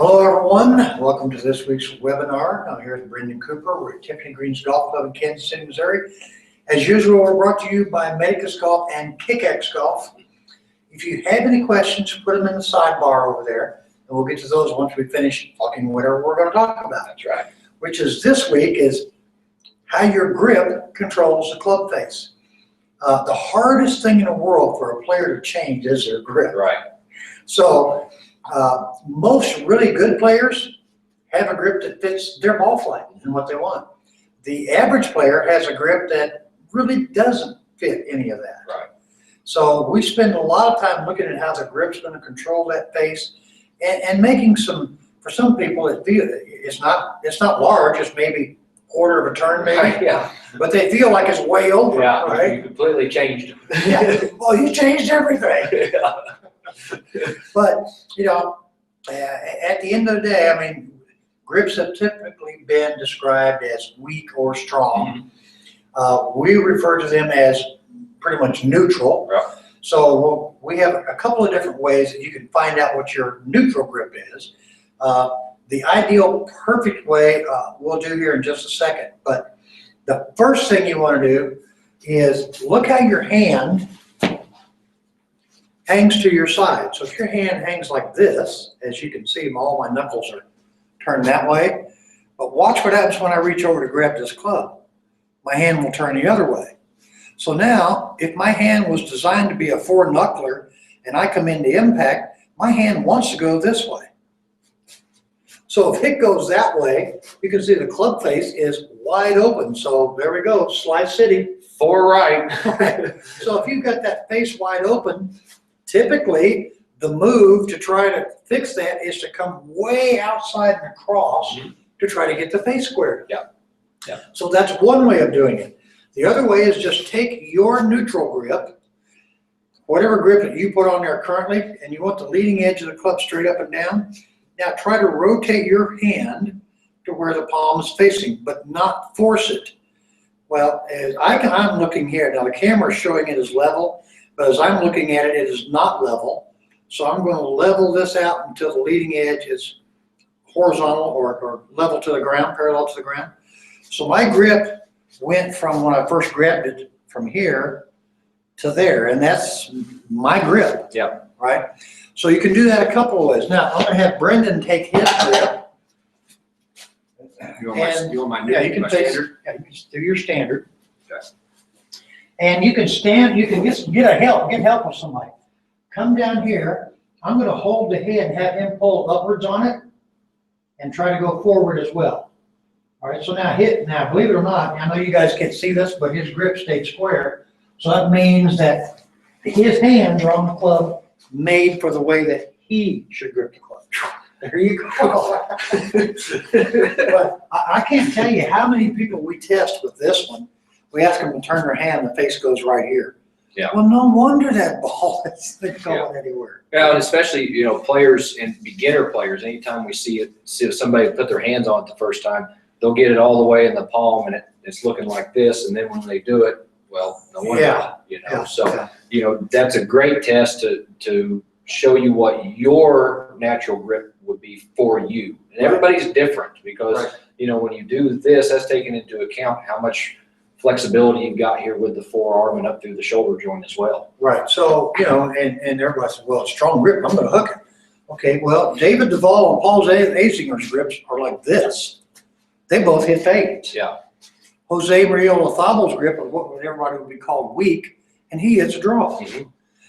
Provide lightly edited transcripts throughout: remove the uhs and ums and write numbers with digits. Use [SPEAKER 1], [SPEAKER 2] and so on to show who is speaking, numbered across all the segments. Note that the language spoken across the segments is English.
[SPEAKER 1] Hello everyone, welcome to this week's webinar. I'm here with Brenndan Cooper. We're at Tiffany Green's Golf Club in Kansas City, Missouri. As usual, we're brought to you by Medicus Golf and Kickaxe Golf. If you have any questions, put them in the sidebar over there, and we'll get to those once we finish talking whatever we're going to talk about.
[SPEAKER 2] That's right.
[SPEAKER 1] Which is this week is how your grip controls the club face. The hardest thing in the world for a player to change is their grip.
[SPEAKER 2] Right.
[SPEAKER 1] So most really good players have a grip that fits their ball flight and what they want. The average player has a grip that really doesn't fit any of that.
[SPEAKER 2] Right.
[SPEAKER 1] So we spend a lot of time looking at how the grip's going to control that face and making some, for some people it's not large, it's maybe quarter of a turn maybe.
[SPEAKER 2] Right, yeah.
[SPEAKER 1] But they feel like it's way over.
[SPEAKER 2] Yeah,
[SPEAKER 1] right?
[SPEAKER 2] you completely changed.
[SPEAKER 1] Yeah. Well, you changed everything.
[SPEAKER 2] Yeah.
[SPEAKER 1] But, you know, at the end of the day, I mean, grips have typically been described as weak or strong. Mm-hmm. We refer to them as pretty much neutral. Yeah. So we have a couple of different ways that you can find out what your neutral grip is. The ideal perfect way we'll do here in just a second. But the first thing you want to do is look how your hand hangs to your side. So if your hand hangs like this, as you can see, all my knuckles are turned that way. But watch what happens when I reach over to grab this club. My hand will turn the other way. So now, if my hand was designed to be a four-knuckler and I come into impact, my hand wants to go this way. So if it goes that way, you can see the club face is wide open. So there we go, Sly City.
[SPEAKER 2] Four right.
[SPEAKER 1] So if you've got that face wide open, typically the move to try to fix that is to come way outside and across to try to get the face squared.
[SPEAKER 2] Yeah. Yeah.
[SPEAKER 1] So that's one way of doing it. The other way is just take your neutral grip, whatever grip that you put on there currently, and you want the leading edge of the club straight up and down. Now try to rotate your hand to where the palm is facing, but not force it. Well, as I'm looking here, now the camera is showing it as level, but as I'm looking at it, it is not level. So I'm going to level this out until the leading edge is horizontal or level to the ground, parallel to the ground. So my grip went from when I first grabbed it from here to there, and that's my grip.
[SPEAKER 2] Yeah.
[SPEAKER 1] Right? So you can do that a couple of ways. Now, I'm going to have Brenndan take his grip.
[SPEAKER 2] You want my
[SPEAKER 1] Yeah, you can take
[SPEAKER 2] standard?
[SPEAKER 1] Yeah, you can do your standard.
[SPEAKER 2] Okay.
[SPEAKER 1] And you can stand, you can get help with somebody. Come down here. I'm going to hold the head and have him pull upwards on it and try to go forward as well. All right, so now believe it or not, I know you guys can't see this, but his grip stayed square. So that means that his hands are on the club made for the way that he should grip the club. There you go. But I can't tell you how many people we test with this one. We ask them to turn their hand, the face goes right here.
[SPEAKER 2] Yeah.
[SPEAKER 1] Well, no wonder that ball isn't going anywhere.
[SPEAKER 2] Yeah, and especially, you know, players and beginner players, anytime we see somebody put their hands on it the first time, they'll get it all the way in the palm and it's looking like this, and then when they do it, well, no wonder.
[SPEAKER 1] Yeah.
[SPEAKER 2] You know,
[SPEAKER 1] Yeah.
[SPEAKER 2] so
[SPEAKER 1] Yeah.
[SPEAKER 2] you know, that's a great test to show you what your natural grip would be for you. And everybody's different because you know, when you do this, that's taken into account how much flexibility you've got here with the forearm and up through the shoulder joint as well.
[SPEAKER 1] Right. So, you know, and everybody says, well, it's strong grip, I'm going to hook it. Okay, well, David Duvall and Paul Azinger's grips are like this. They both hit fades.
[SPEAKER 2] Yeah.
[SPEAKER 1] Jose Maria Olazabal's grip is what everybody would be called weak, and he hits a draw.
[SPEAKER 2] Mm-hmm.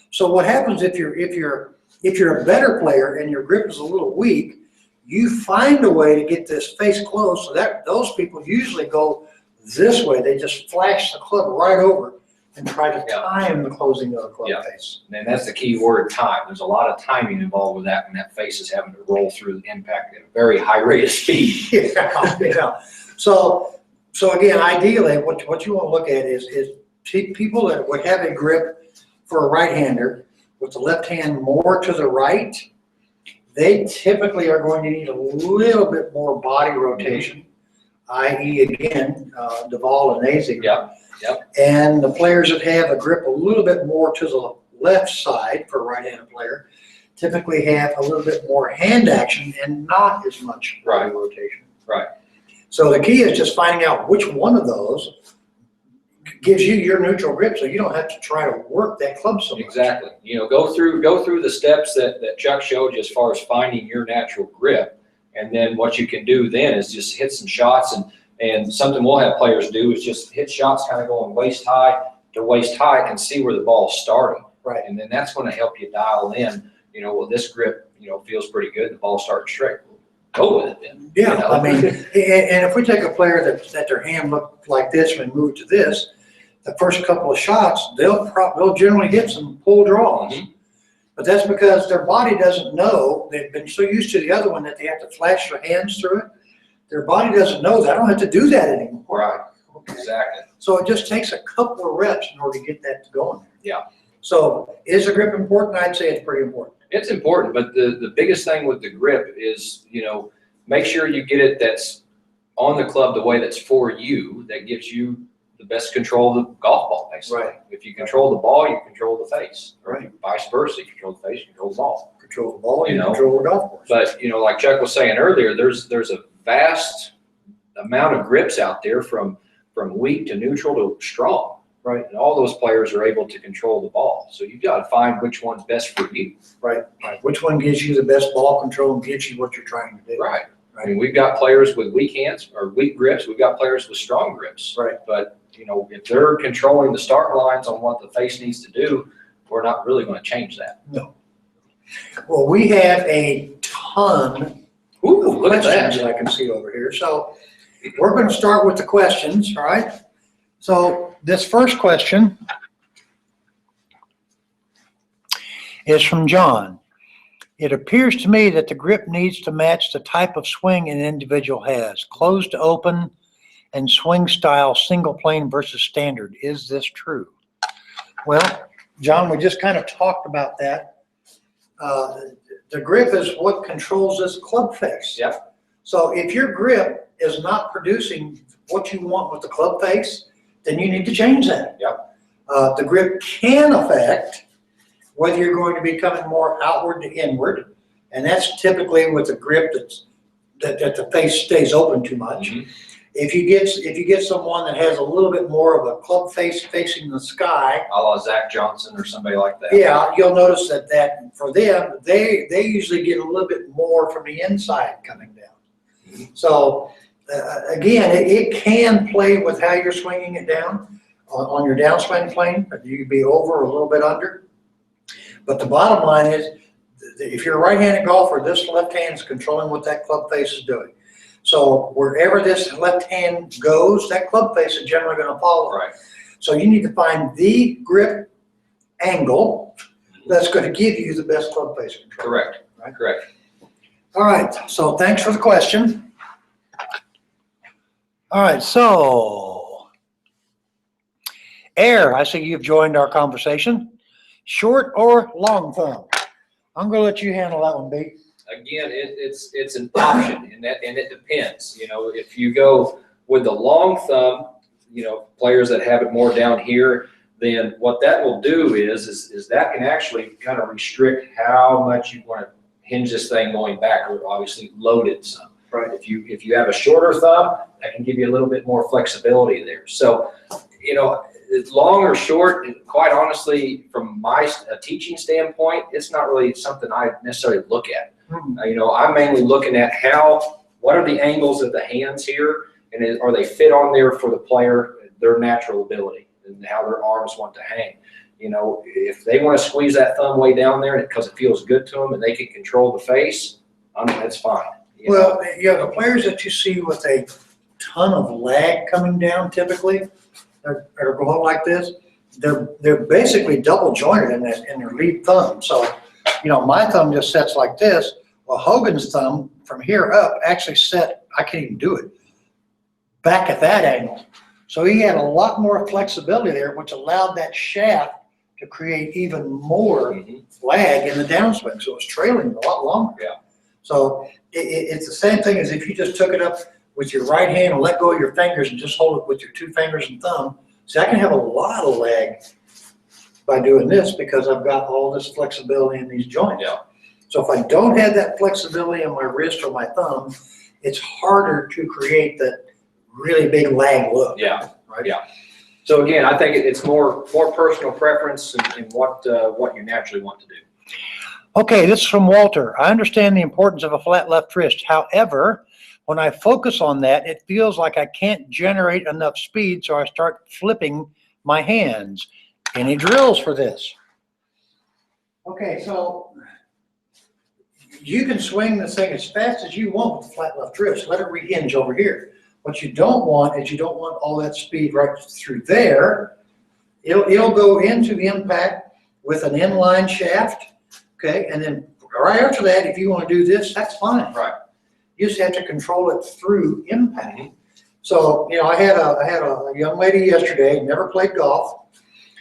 [SPEAKER 1] So what happens if you're a better player and your grip is a little weak, you find a way to get this face closed. So that those people usually go this way. They just flash the club right over and try to time the closing of the club face. And
[SPEAKER 2] that's the key word, time. There's a lot of timing involved with that when that face is having to roll through the impact at a very high rate of speed.
[SPEAKER 1] Yeah. So again, ideally, what you want to look at is people that would have a grip for a right-hander with the left hand more to the right, they typically are going to need a little bit more body rotation, i.e. again, Duvall and Azinger.
[SPEAKER 2] Yep.
[SPEAKER 1] And the players that have a grip a little bit more to the left side for a right-handed player, typically have a little bit more hand action and not as much body rotation.
[SPEAKER 2] Right.
[SPEAKER 1] So the key is just finding out which one of those gives you your neutral grip, so you don't have to try to work that club so much.
[SPEAKER 2] Exactly. You know, go through the steps that Chuck showed you as far as finding your natural grip, and then what you can do then is just hit some shots, and something we'll have players do is just hit shots kind of going waist high to waist high and see where the ball's starting.
[SPEAKER 1] Right.
[SPEAKER 2] And then that's going to help you dial in, you know, well, this grip, you know, feels pretty good, the ball's starting straight. Go with it then.
[SPEAKER 1] Yeah,
[SPEAKER 2] you know?
[SPEAKER 1] I mean, and if we take a player that their hand looked like this and move to this, the first couple of shots, they'll generally hit some pull draws.
[SPEAKER 2] Mhm.
[SPEAKER 1] But that's because their body doesn't know, they've been so used to the other one that they have to flash their hands through it. Their body doesn't know that I don't have to do that anymore.
[SPEAKER 2] Right. Exactly.
[SPEAKER 1] So it just takes a couple of reps in order to get that going.
[SPEAKER 2] Yeah.
[SPEAKER 1] So is the grip important? I'd say it's pretty important.
[SPEAKER 2] It's important, but the biggest thing with the grip is, you know, make sure you get it that's on the club the way that's for you, that gives you the best control of the golf ball, basically.
[SPEAKER 1] Right.
[SPEAKER 2] If you control the ball, you control the face.
[SPEAKER 1] Right.
[SPEAKER 2] Vice versa, you control the face, you control the ball.
[SPEAKER 1] Control the ball,
[SPEAKER 2] You
[SPEAKER 1] you
[SPEAKER 2] know.
[SPEAKER 1] control the golf course.
[SPEAKER 2] But, you know, like Chuck was saying earlier, there's a vast amount of grips out there from weak to neutral to strong.
[SPEAKER 1] Right.
[SPEAKER 2] And all those players are able to control the ball. So you've got to find which one's best for you.
[SPEAKER 1] Right. Which one gives you the best ball control and gives you what you're trying to do.
[SPEAKER 2] Right. I mean, we've got players with weak hands or weak grips. We've got players with strong grips.
[SPEAKER 1] Right.
[SPEAKER 2] But, you know, if they're controlling the start lines on what the face needs to do, we're not really going to change that.
[SPEAKER 1] No. Well, we have a ton
[SPEAKER 2] Ooh,
[SPEAKER 1] of
[SPEAKER 2] look at
[SPEAKER 1] questions
[SPEAKER 2] that.
[SPEAKER 1] that I can see over here. So we're going to start with the questions, all right? So this first question is from John. It appears to me that the grip needs to match the type of swing an individual has, closed to open and swing style, single plane versus standard. Is this true? Well, John, we just kind of talked about that. The grip is what controls this club face.
[SPEAKER 2] Yep.
[SPEAKER 1] So if your grip is not producing what you want with the club face, then you need to change that.
[SPEAKER 2] Yep.
[SPEAKER 1] The grip can affect whether you're going to be coming more outward to inward, and that's typically with a grip that the face stays open too much.
[SPEAKER 2] Mhm.
[SPEAKER 1] If you get someone that has a little bit more of a club face facing the sky,
[SPEAKER 2] A la Zach Johnson or somebody like that.
[SPEAKER 1] yeah, you'll notice that for them, they usually get a little bit more from the inside coming down.
[SPEAKER 2] Mhm.
[SPEAKER 1] So again, it can play with how you're swinging it down on your downswing plane. You could be over or a little bit under. But the bottom line is, if you're a right-handed golfer, this left hand is controlling what that club face is doing. So wherever this left hand goes, that club face is generally going to follow.
[SPEAKER 2] Right.
[SPEAKER 1] So you need to find the grip angle that's going to give you the best club face control.
[SPEAKER 2] Correct.
[SPEAKER 1] Right.
[SPEAKER 2] Correct.
[SPEAKER 1] All right, so thanks for the question. All right, so Air, I see you've joined our conversation. Short or long thumb? I'm going to let you handle that one, B.
[SPEAKER 2] Again, it's an option, and it depends. You know, if you go with the long thumb, you know, players that have it more down here, then what that will do is that can actually kind of restrict how much you want to hinge this thing going backward. Obviously, load it some.
[SPEAKER 1] Right.
[SPEAKER 2] If you have a shorter thumb, that can give you a little bit more flexibility there. So, you know, long or short, quite honestly, from my teaching standpoint, it's not really something I necessarily look at. You know, I'm mainly looking at what are the angles of the hands here, and are they fit on there for the player, their natural ability, and how their arms want to hang. You know, if they want to squeeze that thumb way down there because it feels good to them and they can control the face, that's fine.
[SPEAKER 1] Well, yeah, the players that you see with a ton of lag coming down typically, that are going like this, they're basically double jointed in their lead thumb. So, you know, my thumb just sets like this. Well, Hogan's thumb from here up actually set, I can't even do it, back at that angle. So he had a lot more flexibility there, which allowed that shaft to create even more lag in the downswing. So it was trailing a lot longer.
[SPEAKER 2] Yeah.
[SPEAKER 1] So it's the same thing as if you just took it up with your right hand and let go of your fingers and just hold it with your two fingers and thumb. So I can have a lot of lag by doing this because I've got all this flexibility in these joints.
[SPEAKER 2] Yeah.
[SPEAKER 1] So if I don't have that flexibility in my wrist or my thumb, it's harder to create that really big lag look.
[SPEAKER 2] Yeah,
[SPEAKER 1] right?
[SPEAKER 2] yeah. So again, I think it's more personal preference and what you naturally want to do.
[SPEAKER 1] Okay, this is from Walter. I understand the importance of a flat left wrist. However, when I focus on that, it feels like I can't generate enough speed, so I start flipping my hands. Any drills for this? Okay, so you can swing this thing as fast as you want with the flat left wrist. Let it rehinge over here. What you don't want is you don't want all that speed right through there. It'll go into the impact with an inline shaft, okay? And then right after that, if you want to do this, that's fine.
[SPEAKER 2] Right.
[SPEAKER 1] You just have to control it through impact. So, you know, I had a young lady yesterday, never played golf.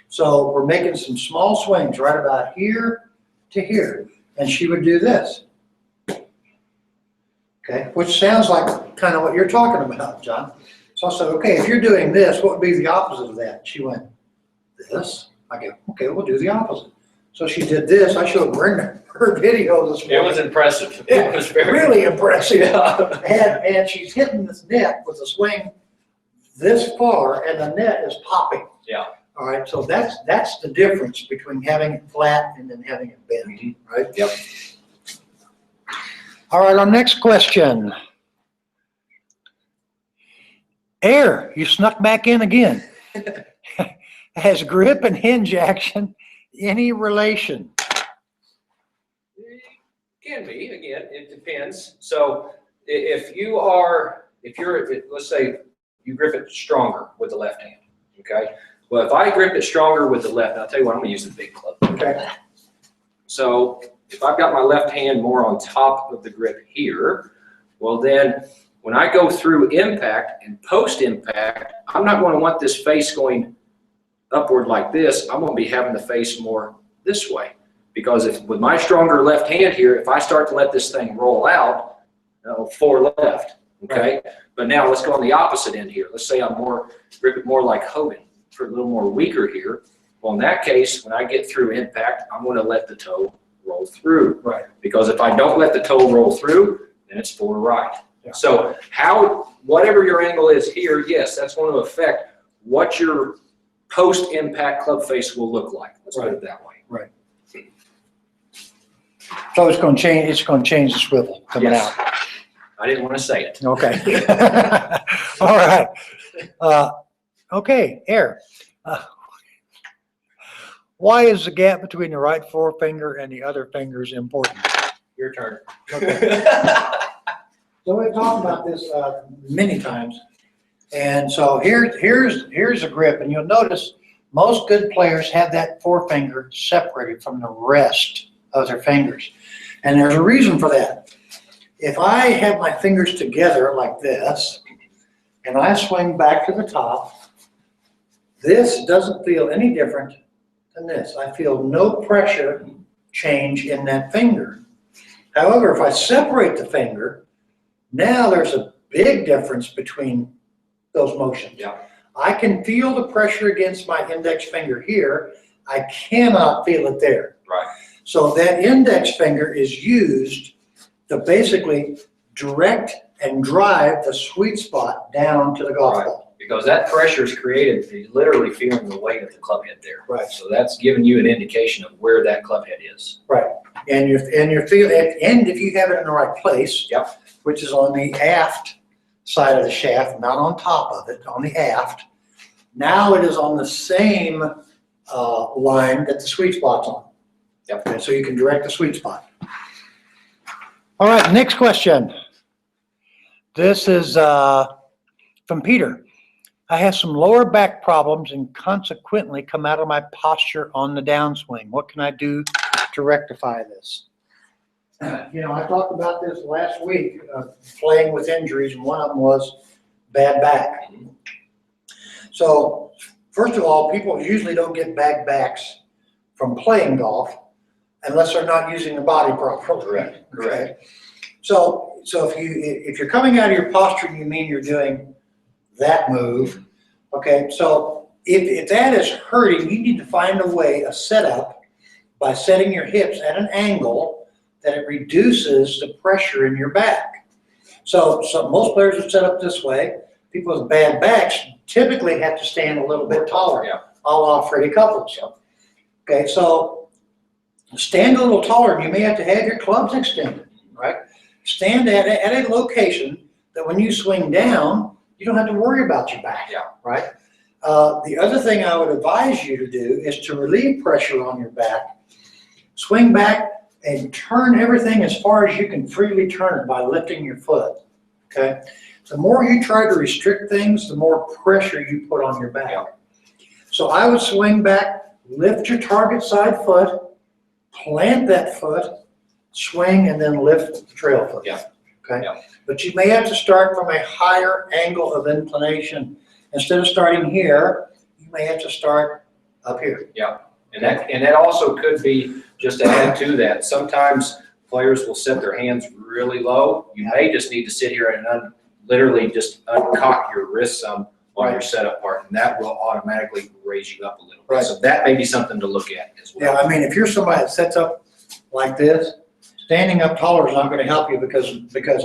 [SPEAKER 1] So we're making some small swings right about here to here. And she would do this. Okay, which sounds like kind of what you're talking about, John. So I said, okay, if you're doing this, what would be the opposite of that? She went, this? I go, okay, we'll do the opposite. So she did this. I showed Brenndan her video this morning.
[SPEAKER 2] It was impressive.
[SPEAKER 1] Yeah,
[SPEAKER 2] It was very
[SPEAKER 1] really impressive.
[SPEAKER 2] Yeah.
[SPEAKER 1] And she's hitting this net with a swing this far, and the net is popping.
[SPEAKER 2] Yeah.
[SPEAKER 1] All right, so that's the difference between having it flat and then having it bent, right?
[SPEAKER 2] Yep.
[SPEAKER 1] All right, our next question. Air, you snuck back in again. Has grip and hinge action any relation?
[SPEAKER 2] Can be, again, it depends. So if you're, let's say you grip it stronger with the left hand, okay? Well, if I grip it stronger with the left, I'll tell you what, I'm gonna use the big club.
[SPEAKER 1] Okay.
[SPEAKER 2] So if I've got my left hand more on top of the grip here, well then, when I go through impact and post-impact, I'm not gonna want this face going upward like this. I'm gonna be having the face more this way. Because if with my stronger left hand here, if I start to let this thing roll out, four left, okay? Right. But now let's go on the opposite end here. Let's say I'm grip it more like Hogan, for a little more weaker here. Well, in that case, when I get through impact, I'm gonna let the toe roll through. Right. Because if I don't let the toe roll through, then it's forward right. Yeah. So whatever your angle is here, yes, that's going to affect what your post-impact club face will look like. Let's put it that way. Right.
[SPEAKER 1] So it's going to change the swivel coming out.
[SPEAKER 2] I didn't want to say it.
[SPEAKER 1] Okay. All right. Okay, Air. Why is the gap between the right forefinger and the other fingers important?
[SPEAKER 2] Your turn.
[SPEAKER 1] Okay. So we've talked about this many times. And so here's a grip, and you'll notice most good players have that forefinger separated from the rest of their fingers. And there's a reason for that. If I have my fingers together like this, and I swing back to the top, this doesn't feel any different than this. I feel no pressure change in that finger. However, if I separate the finger, now there's a big difference between those motions.
[SPEAKER 2] Yeah.
[SPEAKER 1] I can feel the pressure against my index finger here. I cannot feel it there.
[SPEAKER 2] Right.
[SPEAKER 1] So that index finger is used to basically direct and drive the sweet spot down to the golf ball.
[SPEAKER 2] Because that pressure is created, you're literally feeling the weight of the club head there.
[SPEAKER 1] Right.
[SPEAKER 2] So that's giving you an indication of where that club head is.
[SPEAKER 1] Right. And you're feeling, and if you have it in the right place,
[SPEAKER 2] yep, which
[SPEAKER 1] is on the aft side of the shaft, not on top of it, on the aft. Now it is on the same line that the sweet spot's on.
[SPEAKER 2] Yep.
[SPEAKER 1] Okay, so you can direct the sweet spot. All right, next question. This is from Peter. I have some lower back problems and consequently come out of my posture on the downswing. What can I do to rectify this? You know, I talked about this last week, playing with injuries, and one of them was bad back. So, first of all, people usually don't get bad backs from playing golf unless they're not using the body properly.
[SPEAKER 2] Correct. Correct.
[SPEAKER 1] So if you're coming out of your posture, you mean you're doing that move. Okay, so if that is hurting, you need to find a setup by setting your hips at an angle that it reduces the pressure in your back. So most players are set up this way. People with bad backs typically have to stand a little bit taller, a la Freddie Couples. Okay, so stand a little taller, and you may have to have your clubs extended, right? Stand at a location that when you swing down, you don't have to worry about your back, right? The other thing I would advise you to do is to relieve pressure on your back. Swing back and turn everything as far as you can freely turn it by lifting your foot, okay? The more you try to restrict things, the more pressure you put on your back. So I would swing back, lift your target side foot, plant that foot, swing, and then lift the trail foot. Okay? But you may have to start from a higher angle of inclination. Instead of starting here, you may have to start up here.
[SPEAKER 2] And that also could be, just to add to that, sometimes players will set their hands really low. You may just need to sit here and literally just uncock your wrist some on your setup part, and that will automatically raise you up a little bit. So that may be something to look at as well.
[SPEAKER 1] Yeah, I mean, if you're somebody that sets up like this, standing up taller is not going to help you because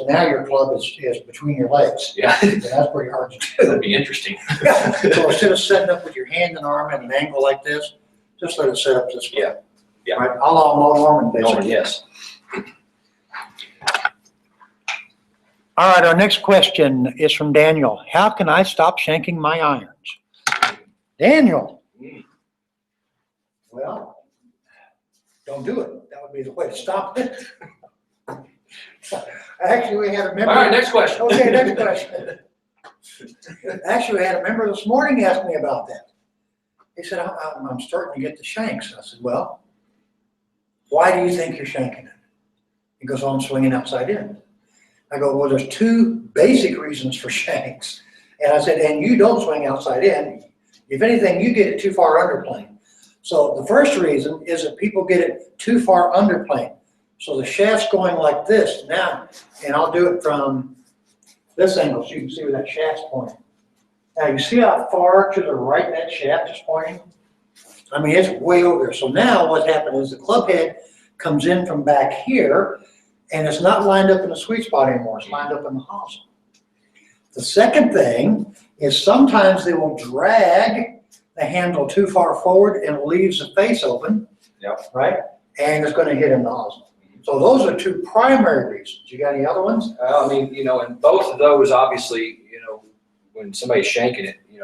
[SPEAKER 1] now your club is between your legs. And that's pretty hard to do.
[SPEAKER 2] That'd be interesting.
[SPEAKER 1] So instead of setting up with your hand and arm at an angle like this, just let it set up this way. Right? A la Norman, basically.
[SPEAKER 2] Yes.
[SPEAKER 1] All right, our next question is from Daniel. How can I stop shanking my irons? Daniel. Well, don't do it. That would be the way to stop it. Actually, we had a member.
[SPEAKER 2] All right, next question.
[SPEAKER 1] Okay, next question. Actually, we had a member this morning ask me about that. He said, I'm starting to get the shanks. I said, well, why do you think you're shanking it? He goes, I'm swinging outside in. I go, well, there's two basic reasons for shanks. And I said, and you don't swing outside in. If anything, you get it too far underplane. So the first reason is that people get it too far underplane. So the shaft's going like this now, and I'll do it from this angle so you can see where that shaft's pointing. Now you see how far to the right that shaft is pointing? I mean, it's way over there. So now what happened is the club head comes in from back here, and it's not lined up in the sweet spot anymore. It's lined up in the hosel. The second thing is sometimes they will drag the handle too far forward and it leaves the face open, right? And it's going to hit in the hosel. So those are two primary reasons. You got any other ones?
[SPEAKER 2] I mean, and both of those, obviously, when somebody's shanking it, we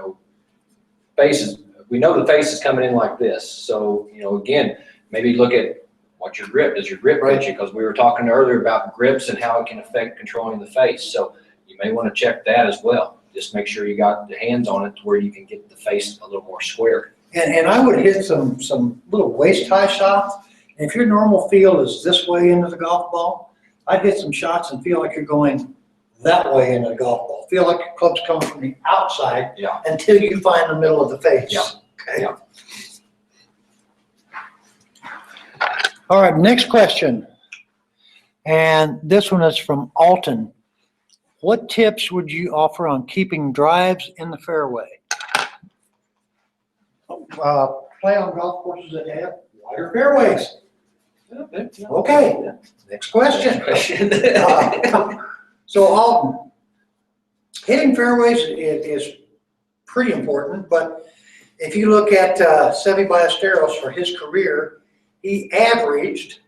[SPEAKER 2] know the face is coming in like this. So, again, maybe look at what your grip, does your grip fit you? Because we were talking earlier about grips and how it can affect controlling the face. So you may want to check that as well. Just make sure you got the hands on it to where you can get the face a little more square.
[SPEAKER 1] And I would hit some little waist high shots. And if your normal feel is this way into the golf ball, I'd hit some shots and feel like you're going that way into the golf ball. Feel like your club's coming from the outside until you find the middle of the face. Okay. All right, next question. And this one is from Alton. What tips would you offer on keeping drives in the fairway? Play on golf courses that have wider fairways. Okay, next question. So Alton, hitting fairways is pretty important, but if you look at Seve Ballesteros for his career, he averaged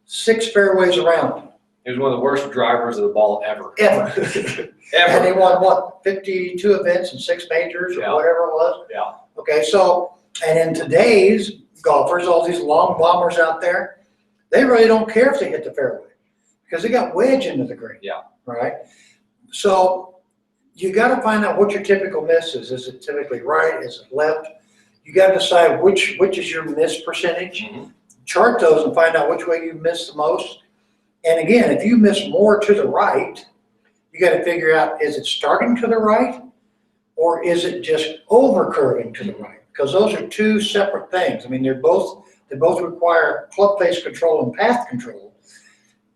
[SPEAKER 1] 6 fairways around.
[SPEAKER 2] He was one of the worst drivers of the ball ever.
[SPEAKER 1] And he won, what, 52 events and 6 majors or whatever it was? Okay, so, and in today's golfers, all these long bombers out there, they really don't care if they hit the fairway because they got wedge into the green. Right? So you got to find out what your typical miss is. Is it typically right? Is it left? You got to decide which is your miss percentage. Chart those and find out which way you miss the most. And again, if you miss more to the right, you got to figure out, is it starting to the right or is it just over curving to the right? Because those are two separate things. I mean, they both require club face control and path control,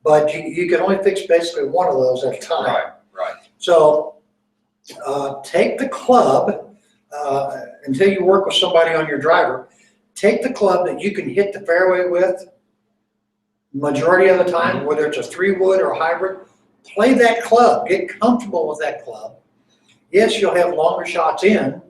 [SPEAKER 1] but you can only fix basically one of those at a time.
[SPEAKER 2] Right.
[SPEAKER 1] So take the club until you work with somebody on your driver. Take the club that you can hit the fairway with majority of the time, whether it's a 3-wood or a hybrid, play that club, get comfortable with that club. Yes, you'll have longer shots in,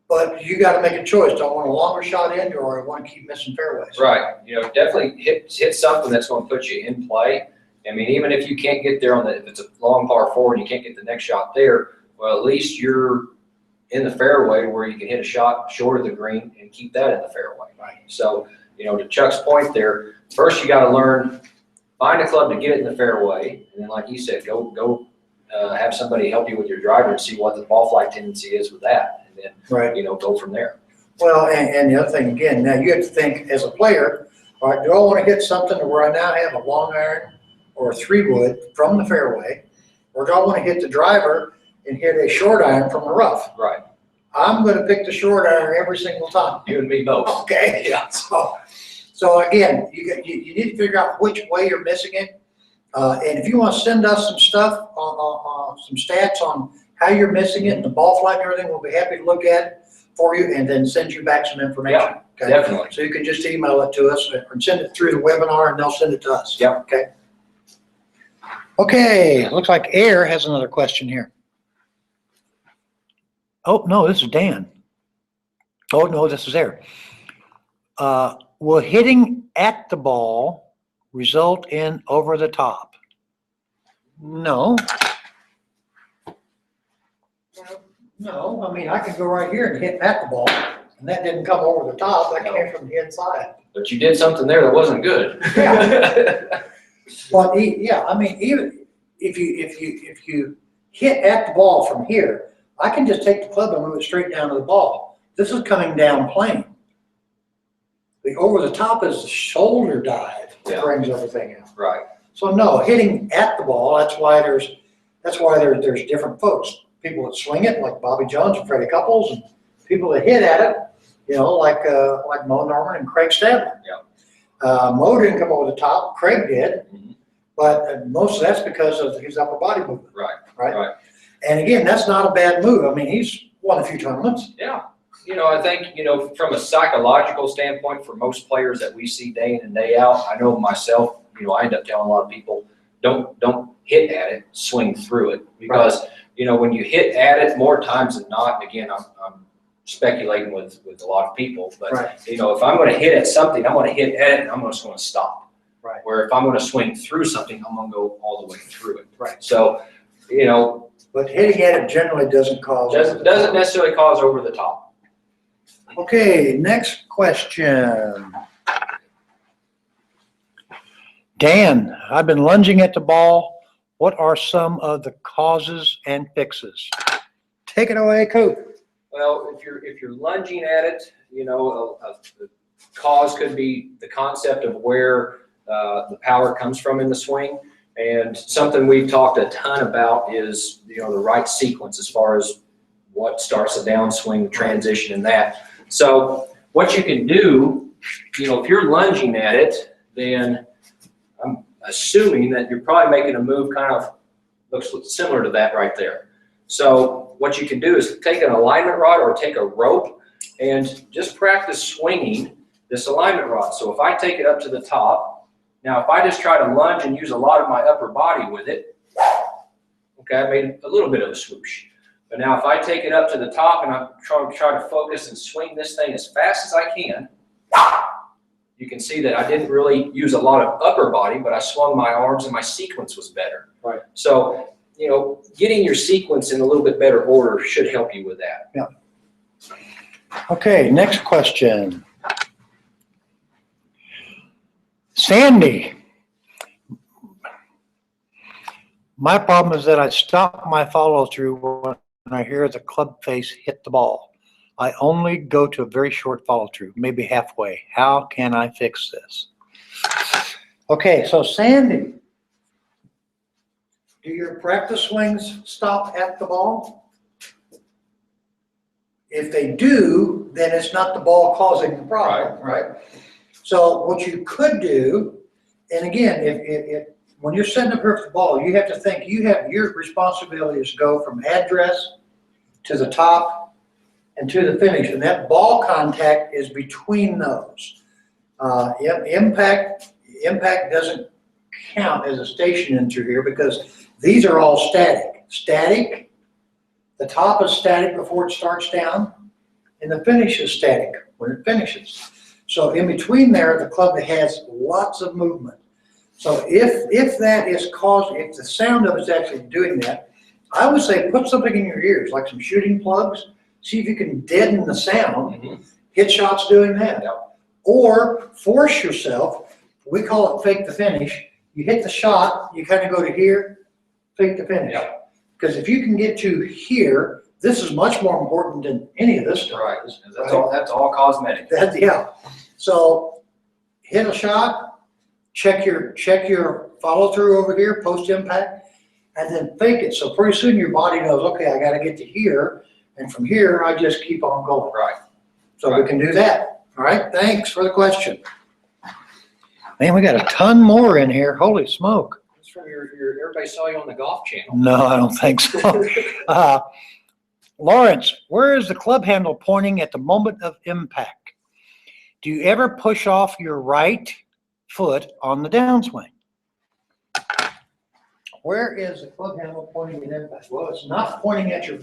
[SPEAKER 1] but you got to make a choice. Do I want a longer shot in, or I want to keep missing fairways?
[SPEAKER 2] Right. You know, definitely hit something that's going to put you in play. I mean, even if you can't get there if it's a long par 4 and you can't get the next shot there, well, at least you're in the fairway where you can hit a shot short of the green and keep that in the fairway.
[SPEAKER 1] Right.
[SPEAKER 2] So, you know, to Chuck's point there, first you got to learn, find a club to get it in the fairway, and then, like you said, go have somebody help you with your driver and see what the ball flight tendency is with that, and then
[SPEAKER 1] Right.
[SPEAKER 2] you know, go from there.
[SPEAKER 1] Well, and the other thing again, now you have to think as a player, all right, do I want to hit something where I now have a long iron or a 3-wood from the fairway, or do I want to hit the driver and hit a short iron from the rough?
[SPEAKER 2] Right.
[SPEAKER 1] I'm going to pick the short iron every single time.
[SPEAKER 2] You and me both.
[SPEAKER 1] Okay.
[SPEAKER 2] Yeah.
[SPEAKER 1] So again, you need to figure out which way you're missing it. And if you want to send us some stuff, some stats on how you're missing it and the ball flight and everything, we'll be happy to look at it for you and then send you back some information.
[SPEAKER 2] Yeah,
[SPEAKER 1] okay?
[SPEAKER 2] definitely.
[SPEAKER 1] So you can just email it to us or send it through the webinar and they'll send it to us.
[SPEAKER 2] Yeah.
[SPEAKER 1] Okay. Okay, looks like Air has another question here. Oh, no, this is Dan. Oh, no, this is Air. Will hitting at the ball result in over the top? No. No, I mean, I could go right here and hit at the ball, and that didn't come over the top, that came from the inside.
[SPEAKER 2] But you did something there that wasn't good.
[SPEAKER 1] Yeah. But yeah, I mean, even if you hit at the ball from here, I can just take the club and move it straight down to the ball. This is coming down plane. The over the top is the shoulder dive that brings everything out.
[SPEAKER 2] Right.
[SPEAKER 1] So no, hitting at the ball, that's why there's different folks. People that swing it, like Bobby Jones and Freddie Couples, and people that hit at it, you know, like Mo Norman and Craig Stadler.
[SPEAKER 2] Yeah.
[SPEAKER 1] Mo didn't come over the top, Craig did,
[SPEAKER 2] Mhm.
[SPEAKER 1] but most of that's because of his upper body movement.
[SPEAKER 2] Right.
[SPEAKER 1] Right.
[SPEAKER 2] Right.
[SPEAKER 1] And again, that's not a bad move. I mean, he's won a few tournaments.
[SPEAKER 2] Yeah. You know, I think, you know, from a psychological standpoint, for most players that we see day in and day out, I know myself, you know, I end up telling a lot of people, don't hit at it, swing through it. Because, you know, when you hit at it more times than not, again, I'm speculating with a lot of people, but, you know, if I'm going to hit at something, I'm going to hit at it and I'm just going to stop.
[SPEAKER 1] Right.
[SPEAKER 2] Where if I'm going to swing through something, I'm going to go all the way through it.
[SPEAKER 1] Right.
[SPEAKER 2] So, you know.
[SPEAKER 1] But hitting at it generally doesn't cause.
[SPEAKER 2] Doesn't necessarily cause over the top.
[SPEAKER 1] Okay, next question. Dan, I've been lunging at the ball. What are some of the causes and fixes? Take it away, Coach.
[SPEAKER 2] Well, if you're lunging at it, you know, the cause could be the concept of where the power comes from in the swing. And something we've talked a ton about is, you know, the right sequence as far as what starts the downswing, the transition, and that. So what you can do, you know, if you're lunging at it, then I'm assuming that you're probably making a move kind of looks similar to that right there. So what you can do is take an alignment rod or take a rope and just practice swinging this alignment rod. So if I take it up to the top, now if I just try to lunge and use a lot of my upper body with it, okay, I made a little bit of a swoosh. But now if I take it up to the top and I try to focus and swing this thing as fast as I can, you can see that I didn't really use a lot of upper body, but I swung my arms and my sequence was better.
[SPEAKER 1] Right.
[SPEAKER 2] So, you know, getting your sequence in a little bit better order should help you with that.
[SPEAKER 1] Yeah. Okay, next question. Sandy. My problem is that I stop my follow through when I hear the club face hit the ball. I only go to a very short follow through, maybe halfway. How can I fix this? Okay, so Sandy, do your practice swings stop at the ball? If they do, then it's not the ball causing the problem, right? So what you could do, and again, if when you're setting up here for the ball, you have to think your responsibility is to go from address to the top and to the finish, and that ball contact is between those. Impact the impact doesn't count as a station in through here because these are all static. Static, the top is static before it starts down, and the finish is static when it finishes. So in between there, the club has lots of movement. So if that is caused, if the sound of it's actually doing that, I would say put something in your ears, like some shooting plugs. See if you can deaden the sound. Hit shots doing that. Or force yourself. We call it fake the finish. You hit the shot, you kind of go to here, fake the finish. Because if you can get to here, this is much more important than any of this stuff.
[SPEAKER 3] Right. That's all cosmetic.
[SPEAKER 1] Yeah. So hit a shot, check your follow through over here, post impact, and then fake it. So pretty soon your body knows, okay, I got to get to here, and from here I just keep on going.
[SPEAKER 3] Right.
[SPEAKER 1] So we can do that. All right. Thanks for the question. Man, we got a ton more in here. Holy smoke.
[SPEAKER 2] That's from everybody saw you on the golf channel.
[SPEAKER 1] No, I don't think so. Lawrence, where is the club handle pointing at the moment of impact? Do you ever push off your right foot on the downswing? Where is the club handle pointing at impact? Well, it's not pointing at your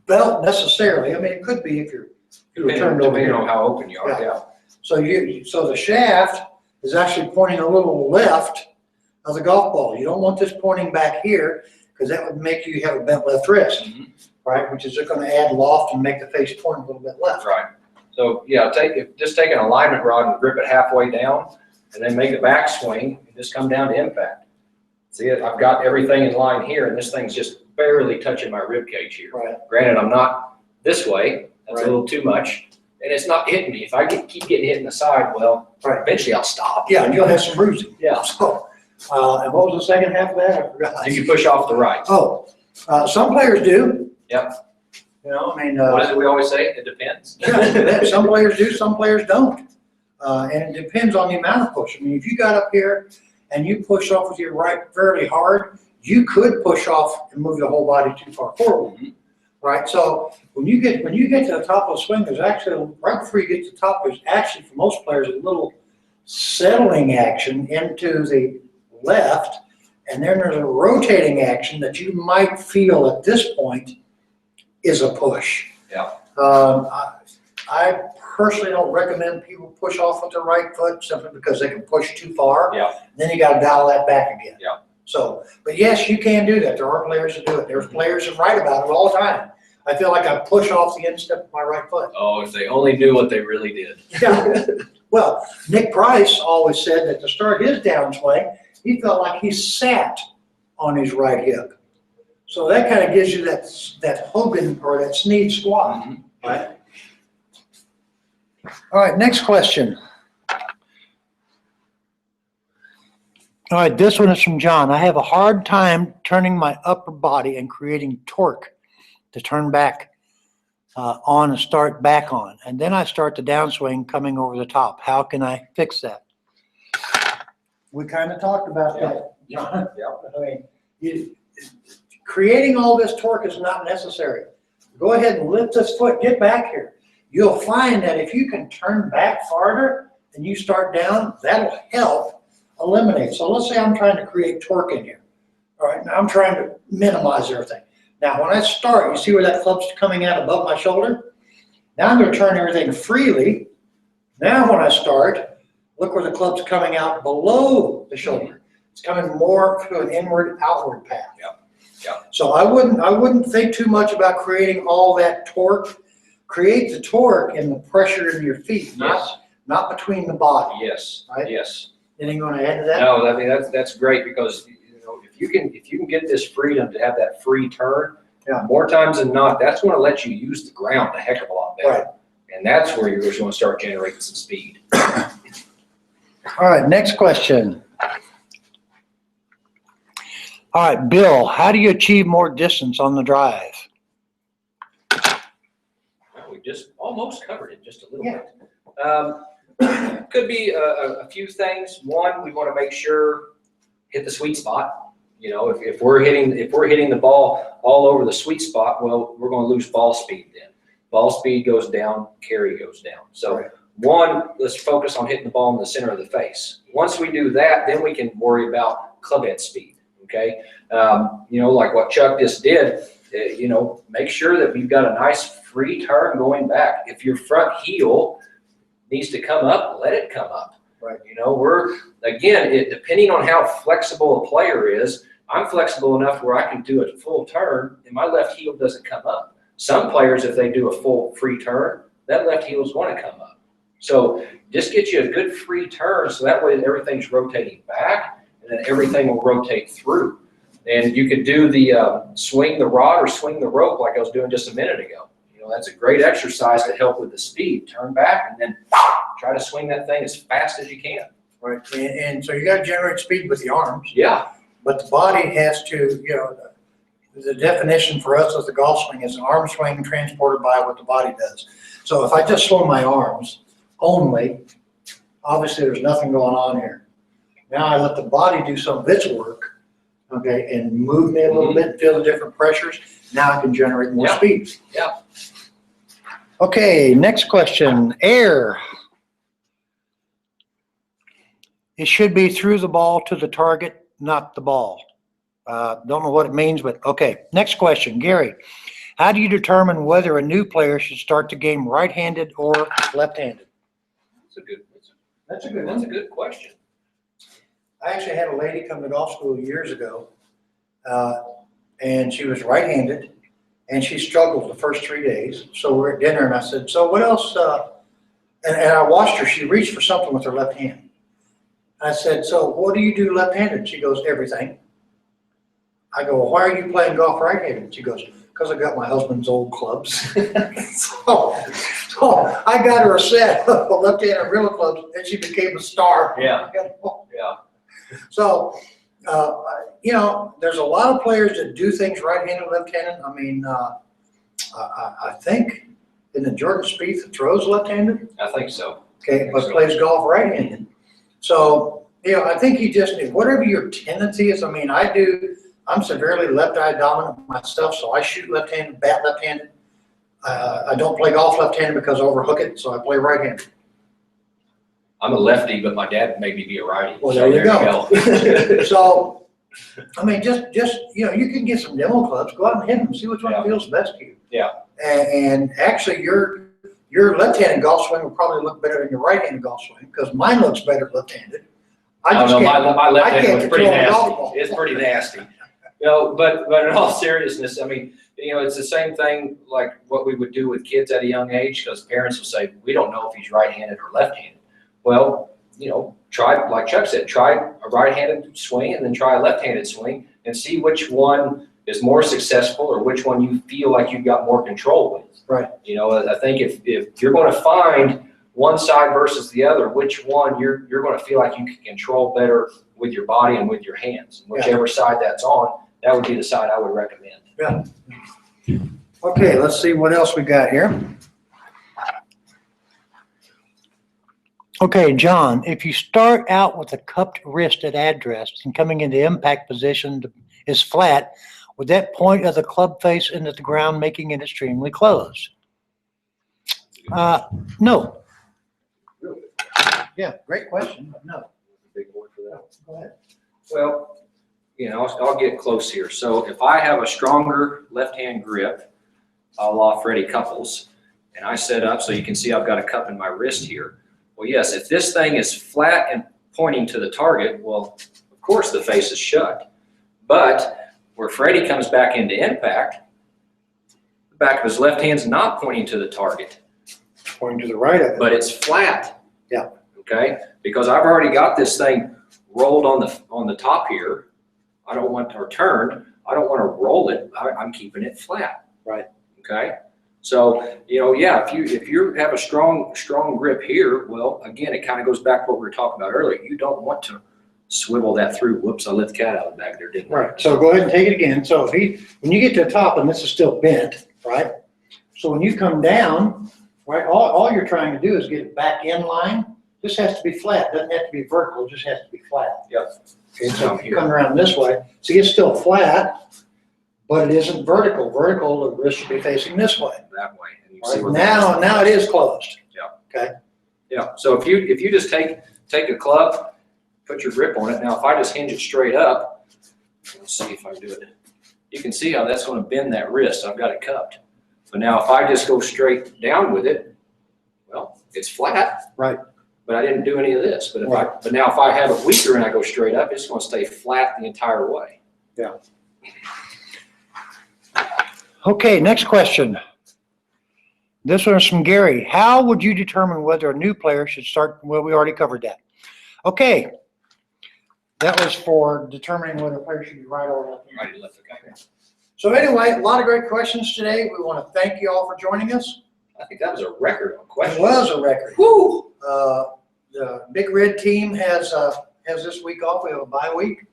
[SPEAKER 1] belt necessarily. I mean, it could be if you're turned over
[SPEAKER 2] Depending
[SPEAKER 1] here.
[SPEAKER 2] on how open you are, yeah.
[SPEAKER 1] So the shaft is actually pointing a little left of the golf ball. You don't want this pointing back here because that would make you have a bent left wrist, right? Which is going to add loft and make the face point a little bit left.
[SPEAKER 2] Right. So yeah, just take an alignment rod and grip it halfway down, and then make a backswing and just come down to impact. See it? I've got everything in line here, and this thing's just barely touching my rib cage here.
[SPEAKER 1] Right.
[SPEAKER 2] Granted, I'm not this way. That's
[SPEAKER 1] Right.
[SPEAKER 2] a little too much, and it's not hitting me. If I keep getting hit in the side, well,
[SPEAKER 1] Right.
[SPEAKER 2] eventually I'll stop.
[SPEAKER 1] Yeah, and you'll have some bruising.
[SPEAKER 2] Yeah.
[SPEAKER 1] So, and what was the second half of that? I forgot.
[SPEAKER 2] You can push off the right.
[SPEAKER 1] Oh, some players do.
[SPEAKER 2] Yep.
[SPEAKER 1] You know, I mean,
[SPEAKER 2] What is it we always say? It depends.
[SPEAKER 1] yeah, some players do, some players don't. And it depends on the amount of push. I mean, if you got up here and you push off with your right fairly hard, you could push off and move the whole body too far forward. Right? So when you get to the top of the swing, there's actually, right before you get to the top, there's actually, for most players, a little settling action into the left, and then there's a rotating action that you might feel at this point is a push.
[SPEAKER 2] Yeah.
[SPEAKER 1] I personally don't recommend people push off with their right foot simply because they can push too far.
[SPEAKER 2] Yeah.
[SPEAKER 1] Then you got to dial that back again.
[SPEAKER 2] Yeah.
[SPEAKER 1] So, but yes, you can do that. There are players that do it. There's players that write about it all the time. I feel like I push off the instep of my right foot.
[SPEAKER 2] Oh, if they only knew what they really did.
[SPEAKER 1] Yeah. Well, Nick Price always said that to start his downswing, he felt like he sat on his right hip. So that kind of gives you that Hogan or that Sneed squat, right? All right, next question. All right, this one is from John. I have a hard time turning my upper body and creating torque to turn back on and start back on. And then I start the downswing coming over the top. How can I fix that? We kind of talked about that, John. I mean, creating all this torque is not necessary. Go ahead and lift this foot, get back here. You'll find that if you can turn back farther and you start down, that'll help eliminate. So let's say I'm trying to create torque in here. All right, now I'm trying to minimize everything. Now when I start, you see where that club's coming out above my shoulder? Now I'm going to turn everything freely. Now when I start, look where the club's coming out below the shoulder. It's coming more through an inward, outward path. So I wouldn't think too much about creating all that torque. Create the torque in the pressure in your feet, not between the body.
[SPEAKER 2] Yes.
[SPEAKER 1] Right?
[SPEAKER 2] Yes.
[SPEAKER 1] Anything you want to add to that?
[SPEAKER 2] No, I mean that's great because if you can get this freedom to have that free turn, more times than not, that's going to let you use the ground a heck of a lot better.
[SPEAKER 1] Right.
[SPEAKER 2] And that's where you're going to start generating some speed.
[SPEAKER 1] All right, next question. All right, Bill, how do you achieve more distance on the drive?
[SPEAKER 2] Well, we just almost covered it just a little bit. Could be a few things. One, we want to make sure hit the sweet spot. You know, if we're hitting the ball all over the sweet spot, well, we're going to lose ball speed then. Ball speed goes down, carry goes down. So one, let's focus on hitting the ball in the center of the face. Once we do that, then we can worry about club head speed, okay? You know, like what Chuck just did, you know, make sure that we've got a nice free turn going back. If your front heel needs to come up, let it come up.
[SPEAKER 1] Right.
[SPEAKER 2] You know, again, depending on how flexible a player is, I'm flexible enough where I can do a full turn and my left heel doesn't come up. Some players, if they do a full free turn, that left heel is going to come up. So just get you a good free turn so that way everything's rotating back and then everything will rotate through. And you could do the swing the rod or swing the rope like I was doing just a minute ago. You know, that's a great exercise to help with the speed. Turn back and then try to swing that thing as fast as you can.
[SPEAKER 1] Right, and so you got to generate speed with the arms.
[SPEAKER 2] Yeah.
[SPEAKER 1] But the body has to, you know, the definition for us as the golf swing is an arm swing transported by what the body does. So if I just swing my arms only, obviously there's nothing going on here. Now I let the body do some of its work, okay, and move me a little bit, feel the different pressures. Now I can generate more speed.
[SPEAKER 2] Yeah.
[SPEAKER 1] Okay, next question. Air. It should be through the ball to the target, not the ball. Don't know what it means, but okay. Next question, Gary. How do you determine whether a new player should start the game right-handed or left-handed?
[SPEAKER 2] That's a good question.
[SPEAKER 1] I actually had a lady come to golf school years ago, and she was right-handed, and she struggled the first 3 days. So we're at dinner, and I said, so what else? And I watched her. She reached for something with her left hand. I said, so what do you do left-handed? She goes, everything. I go, well, why are you playing golf right-handed? She goes, because I got my husband's old clubs. so I got her a set of left-handed real clubs, and she became a star.
[SPEAKER 2] Yeah. Yeah.
[SPEAKER 1] So, you know, there's a lot of players that do things right-handed, left-handed. I mean, I think, isn't it Jordan Spieth that throws left-handed?
[SPEAKER 2] I think so.
[SPEAKER 1] Okay, but plays golf right-handed. So, you know, I think you just need, whatever your tendency is. I mean, I'm severely left-eye dominant myself, so I shoot left-handed, bat left-handed. I don't play golf left-handed because I overhook it, so I play right-handed.
[SPEAKER 2] I'm a lefty, but my dad made me be a righty.
[SPEAKER 1] Well,
[SPEAKER 2] so
[SPEAKER 1] there you
[SPEAKER 2] go.
[SPEAKER 1] So, I mean, just you know, you can get some demo clubs, go out and hit them, see which one feels best to you.
[SPEAKER 2] Yeah.
[SPEAKER 1] And actually, your left-handed golf swing will probably look better than your right-handed golf swing because mine looks better left-handed.
[SPEAKER 2] I don't know, my left hand was pretty nasty.
[SPEAKER 1] It's
[SPEAKER 2] It's pretty nasty. You know, but in all seriousness, I mean, you know, it's the same thing like what we would do with kids at a young age because parents will say, we don't know if he's right-handed or left-handed. Well, you know, try, like Chuck said, try a right-handed swing and then try a left-handed swing and see which one is more successful or which one you feel like you've got more control with.
[SPEAKER 1] Right.
[SPEAKER 2] You know, I think if you're going to find one side versus the other, which one you're going to feel like you can control better with your body and with your hands. And whichever side that's on, that would be the side I would recommend.
[SPEAKER 1] Yeah. Okay, let's see what else we got here. Okay, John, if you start out with a cupped wrist at address and coming into impact position is flat, would that point of the club face into the ground, making it extremely closed? No. Yeah, great question, but no.
[SPEAKER 2] Big word for that.
[SPEAKER 1] Go ahead.
[SPEAKER 2] Well, you know, I'll get close here. So if I have a stronger left-hand grip, a la Freddie Couples, and I set up so you can see I've got a cup in my wrist here. Well, yes, if this thing is flat and pointing to the target, well, of course the face is shut. But where Freddie comes back into impact, the back of his left hand's not pointing to the target.
[SPEAKER 1] Pointing to the right of it.
[SPEAKER 2] But it's flat.
[SPEAKER 1] Yeah.
[SPEAKER 2] Okay? Because I've already got this thing rolled on the top here. I don't want or turned. I don't want to roll it. I'm keeping it flat.
[SPEAKER 1] Right.
[SPEAKER 2] Okay? So, you know, yeah, if you have a strong grip here, well, again, it kind of goes back to what we were talking about earlier. You don't want to swivel that through. Whoops, I let the cat out of the bag there, didn't I?
[SPEAKER 1] Right. So go ahead and take it again. So when you get to the top and this is still bent, right? So when you come down, right, all you're trying to do is get it back in line. This has to be flat. Doesn't have to be vertical. It just has to be flat.
[SPEAKER 2] Yep.
[SPEAKER 1] Okay, so if you come around this way, see, it's still flat, but it isn't vertical. Vertical, the wrist should be facing this way.
[SPEAKER 2] That way. And you
[SPEAKER 1] Right?
[SPEAKER 2] see where
[SPEAKER 1] Now it is closed.
[SPEAKER 2] Yeah.
[SPEAKER 1] Okay.
[SPEAKER 2] Yeah, so if you just take a club, put your grip on it. Now, if I just hinge it straight up, let's see if I do it. You can see how that's going to bend that wrist. I've got it cupped. But now if I just go straight down with it, well, it's flat.
[SPEAKER 1] Right.
[SPEAKER 2] But I didn't do any of this. But but now if I have it weaker and I go straight up, it's going to stay flat the entire way.
[SPEAKER 1] Yeah. Okay, next question. This one is from Gary. How would you determine whether a new player should start? Well, we already covered that. Okay. That was for determining whether a player should be right or left.
[SPEAKER 2] Right or left, okay.
[SPEAKER 1] So anyway, a lot of great questions today. We want to thank you all for joining us.
[SPEAKER 2] I think that was a record on
[SPEAKER 1] It
[SPEAKER 2] questions.
[SPEAKER 1] was a record.
[SPEAKER 2] Woo!
[SPEAKER 1] The Big Red team has this week off. We have a bye week.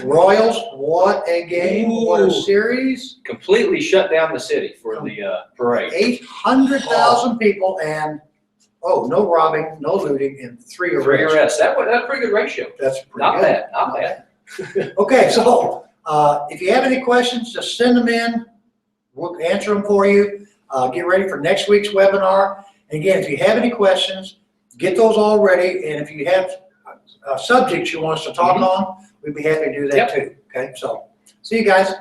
[SPEAKER 1] Royals, what a game. What a
[SPEAKER 2] Ooh.
[SPEAKER 1] series.
[SPEAKER 2] Completely shut down the city for the parade.
[SPEAKER 1] 800,000 people and, no robbing, no looting, and 3 arrests.
[SPEAKER 2] 3 arrests. That's a pretty good ratio.
[SPEAKER 1] That's pretty
[SPEAKER 2] Not
[SPEAKER 1] good.
[SPEAKER 2] bad, not bad.
[SPEAKER 1] Okay, so if you have any questions, just send them in. We'll answer them for you. Get ready for next week's webinar. And again, if you have any questions, get those all ready. And if you have subjects you want us to talk on, we'd be happy to do that too. Okay, so see you guys.